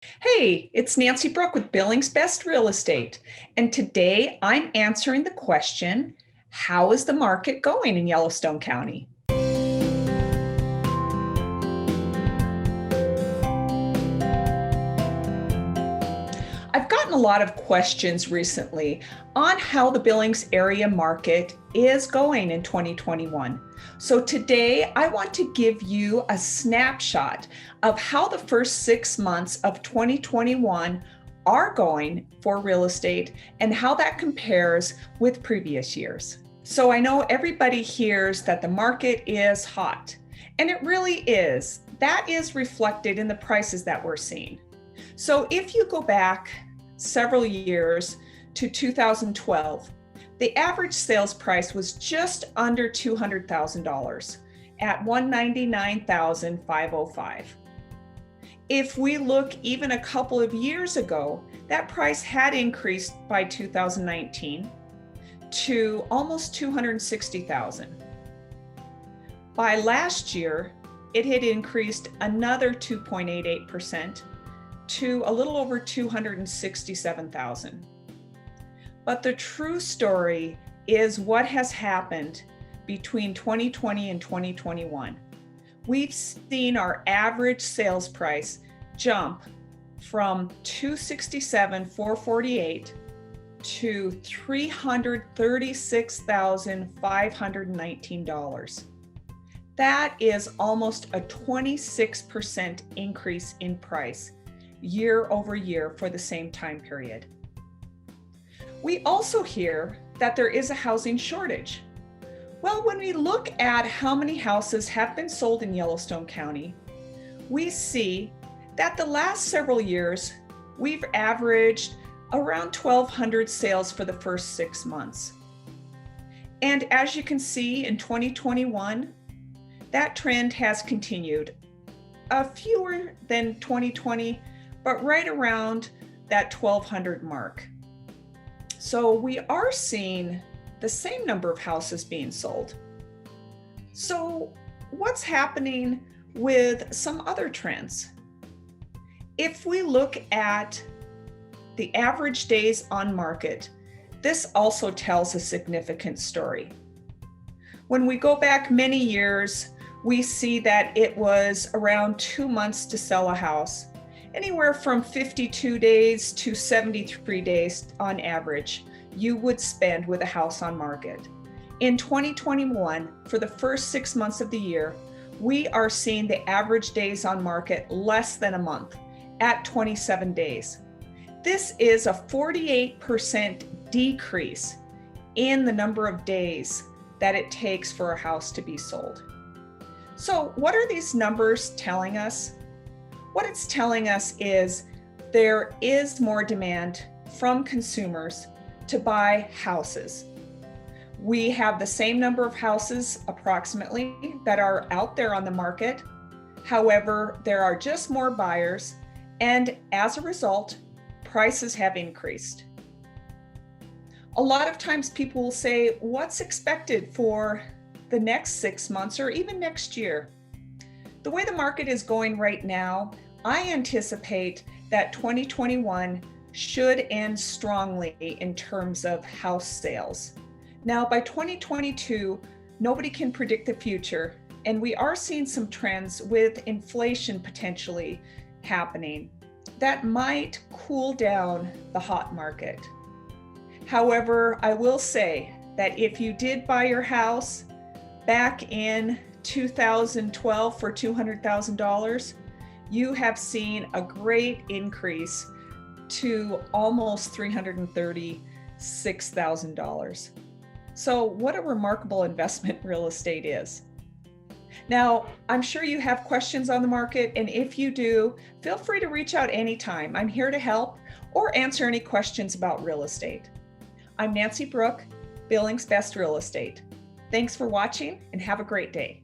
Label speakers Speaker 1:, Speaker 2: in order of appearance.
Speaker 1: Hey, it's Nancy Brook with Billings Best Real Estate. And today I'm answering the question, how is the market going in Yellowstone County? I've gotten a lot of questions recently on how the Billings area market is going in 2021. So today I want to give you a snapshot of how the first 6 months of 2021 are going for real estate and how that compares with previous years. So I know everybody hears that the market is hot, and it really is. That is reflected in the prices that we're seeing. So if you go back several years to 2012, the average sales price was just under $200,000 at $199,505. If we look even a couple of years ago, that price had increased by 2019 to almost $260,000. By last year, it had increased another 2.88% to a little over 267,000. But the true story is what has happened between 2020 and 2021. We've seen our average sales price jump from 267,448 to $336,519. That is almost a 26% increase in price year over year for the same time period. We also hear that there is a housing shortage. Well, when we look at how many houses have been sold in Yellowstone County, we see that the last several years, we've averaged around 1,200 sales for the first 6 months. And as you can see in 2021, that trend has continued. Fewer than 2020, but right around that 1,200 mark. So we are seeing the same number of houses being sold. So what's happening with some other trends? If we look at the average days on market, this also tells a significant story. When we go back many years, we see that it was around 2 months to sell a house, anywhere from 52 days to 73 days on average you would spend with a house on market. In 2021, for the first 6 months of the year, we are seeing the average days on market less than a month at 27 days. This is a 48% decrease in the number of days that it takes for a house to be sold. So what are these numbers telling us? What it's telling us is there is more demand from consumers to buy houses. We have the same number of houses approximately that are out there on the market. However, there are just more buyers, and as a result, prices have increased. A lot of times people will say, what's expected for the next 6 months or even next year? The way the market is going right now, I anticipate that 2021 should end strongly in terms of house sales. Now, by 2022, nobody can predict the future, and we are seeing some trends with inflation potentially happening that might cool down the hot market. However, I will say that if you did buy your house back in 2012 for $200,000, you have seen a great increase to almost $336,000. So what a remarkable investment real estate is. Now, I'm sure you have questions on the market, and if you do, feel free to reach out anytime. I'm here to help or answer any questions about real estate. I'm Nancy Brook, Billings Best Real Estate. Thanks for watching and have a great day.